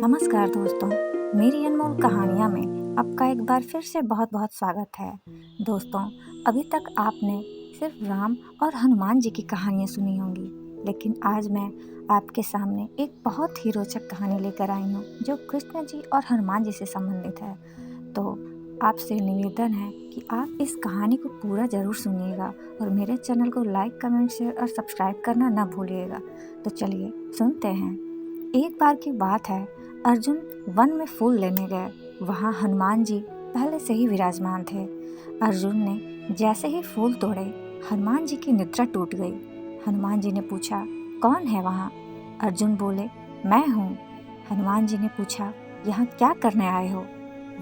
नमस्कार दोस्तों, मेरी अनमोल कहानियाँ में आपका एक बार फिर से बहुत बहुत स्वागत है। दोस्तों, अभी तक आपने सिर्फ राम और हनुमान जी की कहानियाँ सुनी होंगी, लेकिन आज मैं आपके सामने एक बहुत ही रोचक कहानी लेकर आई हूँ जो कृष्ण जी और हनुमान जी से संबंधित है। तो आपसे निवेदन है कि आप इस कहानी को पूरा ज़रूर सुनिएगा और मेरे चैनल को लाइक, कमेंट, शेयर और सब्सक्राइब करना ना भूलिएगा। तो चलिए सुनते हैं। एक बार की बात है, अर्जुन वन में फूल लेने गए। वहाँ हनुमान जी पहले से ही विराजमान थे। अर्जुन ने जैसे ही फूल तोड़े, हनुमान जी की निद्रा टूट गई। हनुमान जी ने पूछा, कौन है वहाँ? अर्जुन बोले, मैं हूँ। हनुमान जी ने पूछा, यहाँ क्या करने आए हो?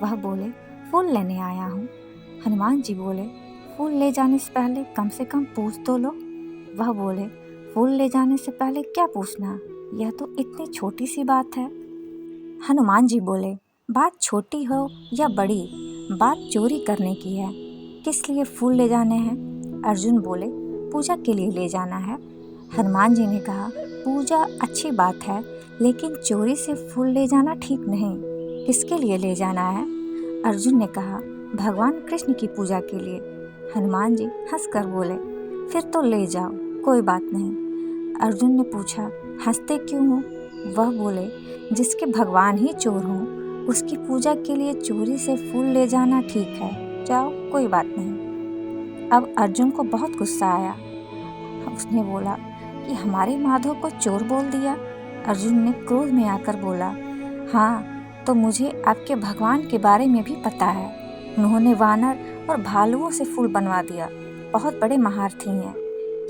वह बोले, फूल लेने आया हूँ। हनुमान जी बोले, फूल ले जाने से पहले कम से कम पूछ तो लो। वह बोले, फूल ले जाने से पहले क्या पूछना, यह तो इतनी छोटी सी बात है। हनुमान जी बोले, बात छोटी हो या बड़ी, बात चोरी करने की है। किस लिए फूल ले जाने हैं? अर्जुन बोले, पूजा के लिए ले जाना है। हनुमान जी ने कहा, पूजा अच्छी बात है, लेकिन चोरी से फूल ले जाना ठीक नहीं। किसके लिए ले जाना है? अर्जुन ने कहा, भगवान कृष्ण की पूजा के लिए। हनुमान जी हंसकर बोले, फिर तो ले जाओ, कोई बात नहीं। अर्जुन ने पूछा, हंसते क्यों हो? वह बोले, जिसके भगवान ही चोर हों, उसकी पूजा के लिए चोरी से फूल ले जाना ठीक है। जाओ, कोई बात नहीं। अब अर्जुन को बहुत गुस्सा आया। उसने बोला कि हमारे माधव को चोर बोल दिया। अर्जुन ने क्रोध में आकर बोला, हाँ, तो मुझे आपके भगवान के बारे में भी पता है। उन्होंने वानर और भालुओं से फूल बनवा दिया। बहुत बड़े महारथी हैं।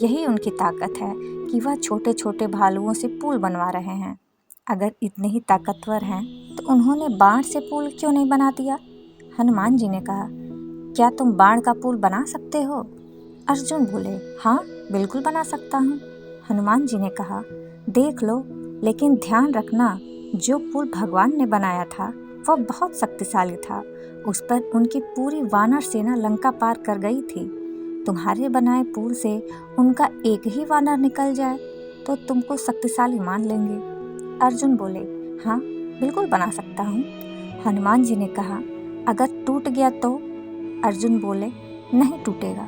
यही उनकी ताकत है कि वह छोटे छोटे भालुओं से पुल बनवा रहे हैं। अगर इतने ही ताकतवर हैं तो उन्होंने बाण से पुल क्यों नहीं बना दिया? हनुमान जी ने कहा, क्या तुम बाण का पुल बना सकते हो? अर्जुन बोले, हाँ, बिल्कुल बना सकता हूँ। हनुमान जी ने कहा, देख लो, लेकिन ध्यान रखना, जो पुल भगवान ने बनाया था वह बहुत शक्तिशाली था। उस पर उनकी पूरी वानर सेना लंका पार कर गई थी। तुम्हारे बनाए पुल से उनका एक ही वानर निकल जाए तो तुमको शक्तिशाली मान लेंगे। अर्जुन बोले, हाँ, बिल्कुल बना सकता हूँ। हनुमान जी ने कहा, अगर टूट गया तो? अर्जुन बोले, नहीं टूटेगा।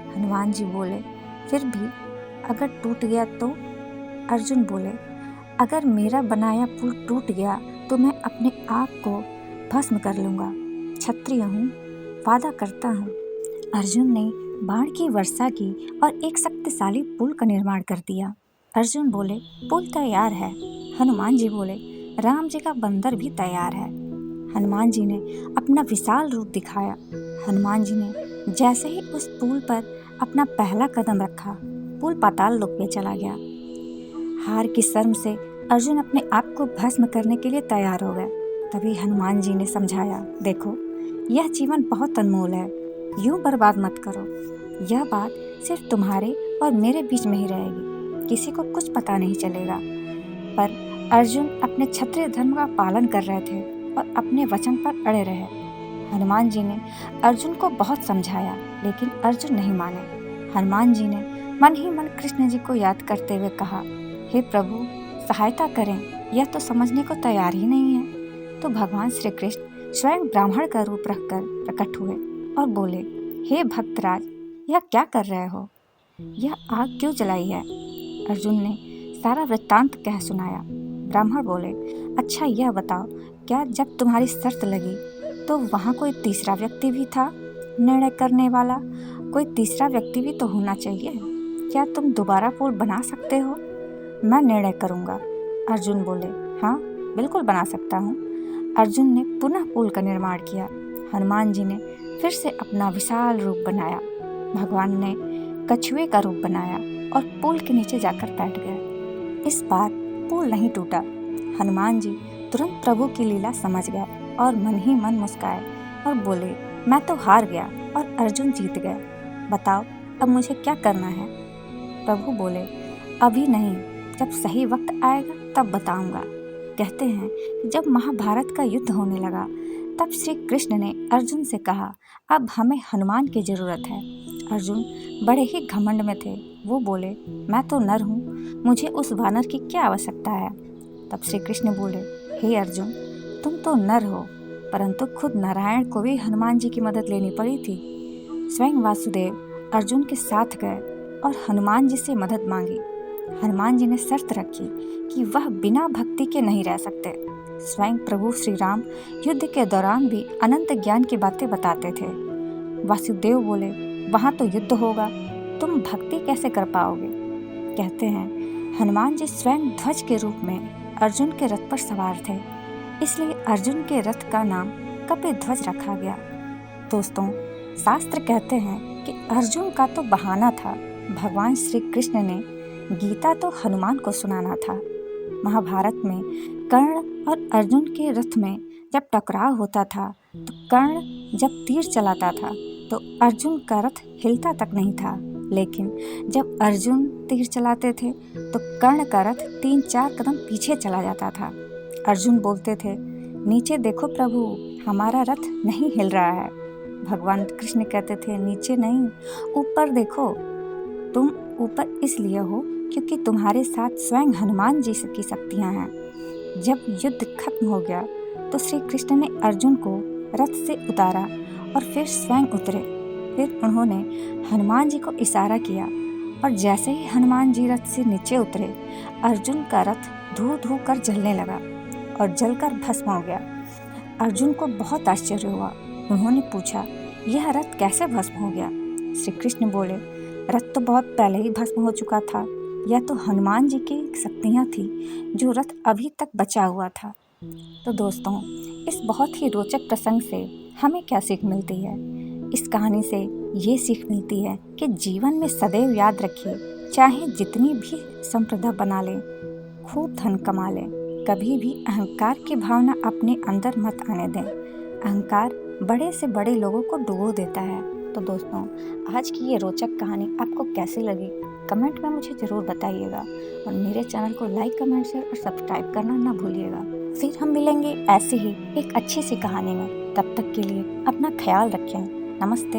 हनुमान जी बोले, फिर भी अगर टूट गया तो? अर्जुन बोले, अगर मेरा बनाया पुल टूट गया तो मैं अपने आप को भस्म कर लूँगा। क्षत्रिय हूँ, वादा करता हूँ। अर्जुन ने बाण की वर्षा की और एक शक्तिशाली पुल का निर्माण कर दिया। अर्जुन बोले, पुल तैयार है। हनुमान जी बोले, राम जी का बंदर भी तैयार है। हनुमान जी ने अपना विशाल रूप दिखाया। हनुमान जी ने जैसे ही उस पुल पर अपना पहला कदम रखा, पुल पाताल लोक में चला गया। हार की शर्म से अर्जुन अपने आप को भस्म करने के लिए तैयार हो गए। तभी हनुमान जी ने समझाया, देखो, यह जीवन बहुत अनमोल है, यूं बर्बाद मत करो। यह बात सिर्फ तुम्हारे और मेरे बीच में ही रहेगी, किसी को कुछ पता नहीं चलेगा। पर अर्जुन अपने क्षत्रिय धर्म का पालन कर रहे थे और अपने वचन पर अड़े रहे। हनुमान जी ने अर्जुन को बहुत समझाया, लेकिन अर्जुन नहीं माने। हनुमान जी ने मन ही मन कृष्ण जी को याद करते हुए कहा, हे प्रभु, सहायता करें, यह तो समझने को तैयार ही नहीं है। तो भगवान श्री कृष्ण स्वयं ब्राह्मण का रूप रखकर प्रकट हुए और बोले, हे भक्तराज, यह क्या कर रहे हो? यह आग क्यों जलाई है? अर्जुन ने सारा वृत्तांत कह सुनाया। ब्राह्मण बोले, अच्छा, यह बताओ, क्या जब तुम्हारी शर्त लगी तो वहाँ कोई तीसरा व्यक्ति भी था निर्णय करने वाला? कोई तीसरा व्यक्ति भी तो होना चाहिए। क्या तुम दोबारा पुल बना सकते हो? मैं निर्णय करूँगा। अर्जुन बोले, हाँ, बिल्कुल बना सकता हूँ। अर्जुन ने पुनः पुल का निर्माण किया। हनुमान जी ने फिर से अपना विशाल रूप बनाया। भगवान ने कछुए का रूप बनाया और पुल के नीचे जाकर बैठ गए। इस बार पुल नहीं टूटा। हनुमान जी तुरंत प्रभु की लीला समझ गए और मन ही मन मुस्काए और बोले, मैं तो हार गया और अर्जुन जीत गए। बताओ, अब मुझे क्या करना है? प्रभु बोले, अभी नहीं, जब सही वक्त आएगा तब बताऊंगा। कहते हैं कि जब महाभारत का युद्ध होने लगा तब श्री कृष्ण ने अर्जुन से कहा, अब हमें हनुमान की ज़रूरत है। अर्जुन बड़े ही घमंड में थे। वो बोले, मैं तो नर हूँ, मुझे उस वानर की क्या आवश्यकता है? तब श्री कृष्ण बोले, हे अर्जुन, तुम तो नर हो, परंतु खुद नारायण को भी हनुमान जी की मदद लेनी पड़ी थी। स्वयं वासुदेव अर्जुन के साथ गए और हनुमान जी से मदद मांगी। हनुमान जी ने शर्त रखी कि वह बिना भक्ति के नहीं रह सकते। स्वयं प्रभु श्री राम युद्ध के दौरान भी अनंत ज्ञान की बातें बताते थे। वासुदेव बोले, वहाँ तो युद्ध होगा, तुम भक्ति कैसे कर पाओगे? कहते हैं हनुमान जी स्वयं ध्वज के रूप में अर्जुन के रथ पर सवार थे, इसलिए अर्जुन के रथ का नाम कपिध्वज रखा गया। दोस्तों, शास्त्र कहते हैं कि अर्जुन का तो बहाना था, भगवान श्री कृष्ण ने गीता तो हनुमान को सुनाना था। महाभारत में कर्ण और अर्जुन के रथ में जब टकराव होता था तो कर्ण जब तीर चलाता था तो अर्जुन का रथ हिलता तक नहीं था, लेकिन जब अर्जुन तीर चलाते थे तो कर्ण का रथ 3-4 कदम पीछे चला जाता था। अर्जुन बोलते थे, नीचे देखो प्रभु, हमारा रथ नहीं हिल रहा है। भगवान कृष्ण कहते थे, नीचे नहीं, ऊपर देखो, तुम ऊपर इसलिए हो क्योंकि तुम्हारे साथ स्वयं हनुमान जी की शक्तियाँ हैं। जब युद्ध खत्म हो गया तो श्री कृष्ण ने अर्जुन को रथ से उतारा और फिर स्वयं उतरे। फिर उन्होंने हनुमान जी को इशारा किया और जैसे ही हनुमान जी रथ से नीचे उतरे, अर्जुन का रथ धू धू कर जलने लगा और जलकर भस्म हो गया। अर्जुन को बहुत आश्चर्य हुआ। उन्होंने पूछा, यह रथ कैसे भस्म हो गया? श्री कृष्ण बोले, रथ तो बहुत पहले ही भस्म हो चुका था। यह तो हनुमान जी की शक्तियाँ थी जो रथ अभी तक बचा हुआ था। तो दोस्तों, इस बहुत ही रोचक प्रसंग से हमें क्या सीख मिलती है? इस कहानी से ये सीख मिलती है कि जीवन में सदैव याद रखिए, चाहे जितनी भी संपदा बना लें, खूब धन कमा लें, कभी भी अहंकार की भावना अपने अंदर मत आने दें। अहंकार बड़े से बड़े लोगों को डुबो देता है। तो दोस्तों, आज की ये रोचक कहानी आपको कैसी लगी? कमेंट में मुझे ज़रूर बताइएगा और मेरे चैनल को लाइक, कमेंट, शेयर और सब्सक्राइब करना ना भूलिएगा। फिर हम मिलेंगे ऐसे ही एक अच्छी सी कहानी में। तब तक के लिए अपना ख्याल रखें। नमस्ते।